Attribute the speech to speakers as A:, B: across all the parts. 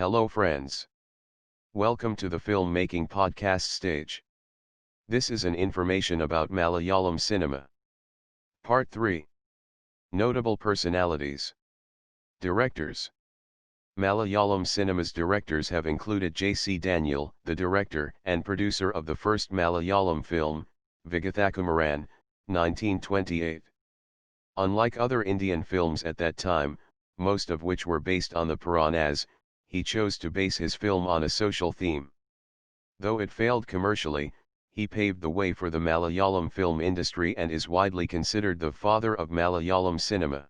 A: Hello friends. Welcome to the filmmaking podcast stage. This is an information about Malayalam cinema. Part 3. Notable personalities. Directors. Malayalam cinema's directors have included J.C. Daniel, the director and producer of the first Malayalam film, Vigathakumaran, 1928. Unlike other Indian films at that time, most of which were based on the Puranas, he chose to base his film on a social theme. Though it failed commercially, he paved the way for the Malayalam film industry and is widely considered the father of Malayalam cinema.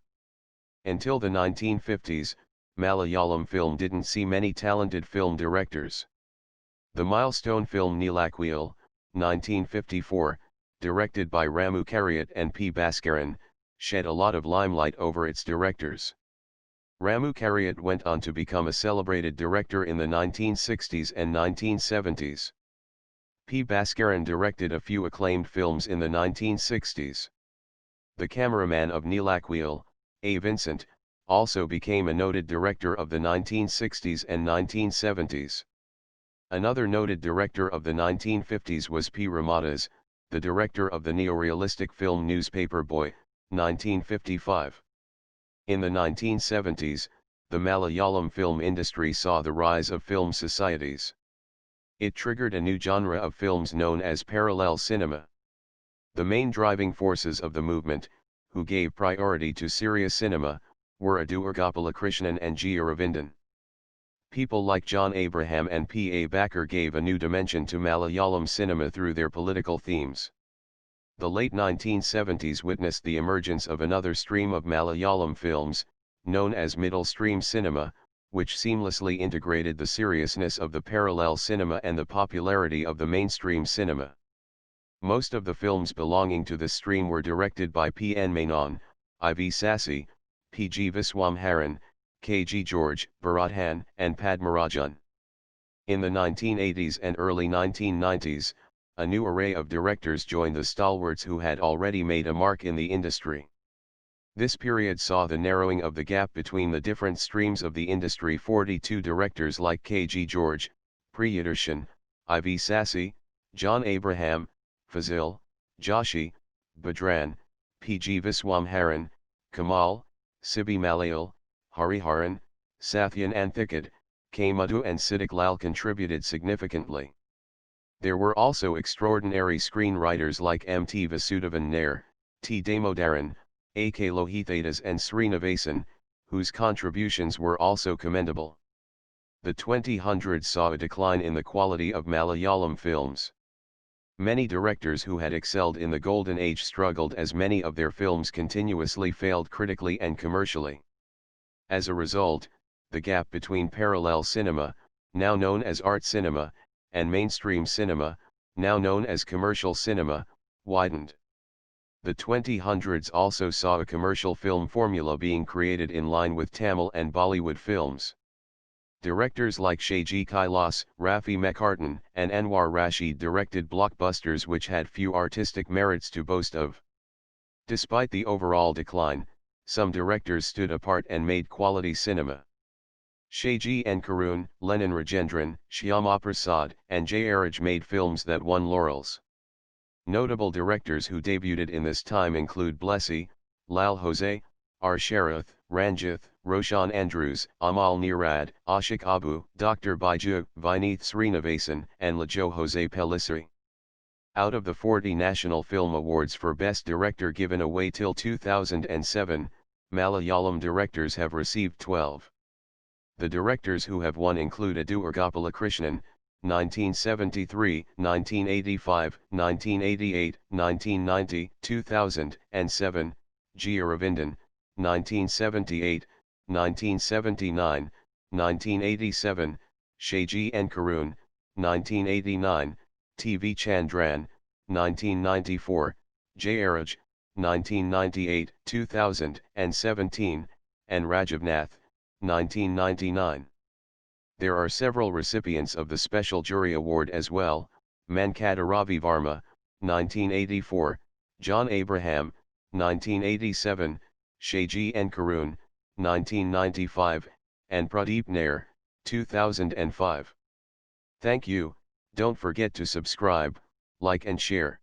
A: Until the 1950s, Malayalam film didn't see many talented film directors. The milestone film Neelakkuyil, 1954, directed by Ramu Karyat and P. Bhaskaran, shed a lot of limelight over its directors. Ramu Karyat went on to become a celebrated director in the 1960s and 1970s. P. Bhaskaran directed a few acclaimed films in the 1960s. The cameraman of Neelakkuyil, A. Vincent, also became a noted director of the 1960s and 1970s. Another noted director of the 1950s was P. Ramadas, the director of the neorealistic film Newspaper Boy, 1955. In the 1970s, the Malayalam film industry saw the rise of film societies. It triggered a new genre of films known as parallel cinema. The main driving forces of the movement, who gave priority to serious cinema, were Vigathakumaran and G. Aravindan. People like John Abraham and P. A. Backer gave a new dimension to Malayalam cinema through their political themes. The late 1970s witnessed the emergence of another stream of Malayalam films, known as middle stream cinema, which seamlessly integrated the seriousness of the parallel cinema and the popularity of the mainstream cinema. Most of the films belonging to this stream were directed by P. N. Menon, I. V. Sasi, P. G. Viswamharan, K. G. George, Bharathan, and Padmarajan. In the 1980s and early 1990s, a new array of directors joined the stalwarts who had already made a mark in the industry. This period saw the narrowing of the gap between the different streams of the industry. 42 directors like K. G. George, Priyadarshan, I. V. Sasi, John Abraham, Fazil, Joshi, Badran, P. G. Viswamharan, Kamal, Sibi Malayal, Hariharan, Sathyan Anthikad, K. Madhu and Siddiq Lal contributed significantly. There were also extraordinary screenwriters like M. T. Vasudevan Nair, T. Damodaran, A. K. Lohithadas and Srinivasan, whose contributions were also commendable. The 2000s saw a decline in the quality of Malayalam films. Many directors who had excelled in the golden age struggled as many of their films continuously failed critically and commercially. As a result, the gap between parallel cinema, now known as art cinema, and mainstream cinema, now known as commercial cinema, widened. The 2000s also saw a commercial film formula being created in line with Tamil and Bollywood films. Directors like Shaji Kailas, Rafi Mekartan, and Anwar Rashid directed blockbusters which had few artistic merits to boast of. Despite the overall decline, some directors stood apart and made quality cinema. Shaji N. Karun, Lenin Rajendran, Shyama Prasad, and Jayaraj made films that won laurels. Notable directors who debuted in this time include Blessy, Lal Jose, R. Sharath, Ranjith, Roshan Andrews, Amal Nirad, Ashik Abu, Dr. Baiju, Vineeth Srinivasan, and Lajo Jose Pellicer. Out of the 40 National Film Awards for Best Director given away till 2007, Malayalam directors have received 12. The directors who have won include Vigathakumaran, 1973, 1985, 1988, 1990, 2007, G. Aravindan, 1978, 1979, 1987, Shaji N. Karun, 1989, T. V. Chandran, 1994, Jayaraj, 1998, 2017, and Rajavnath, 1999. There are several recipients of the Special Jury Award as well: Mankada Ravi Varma, 1984, John Abraham, 1987, Shaji N. Karun, 1995, and Pradeep Nair, 2005. Thank you, don't forget to subscribe, like and share.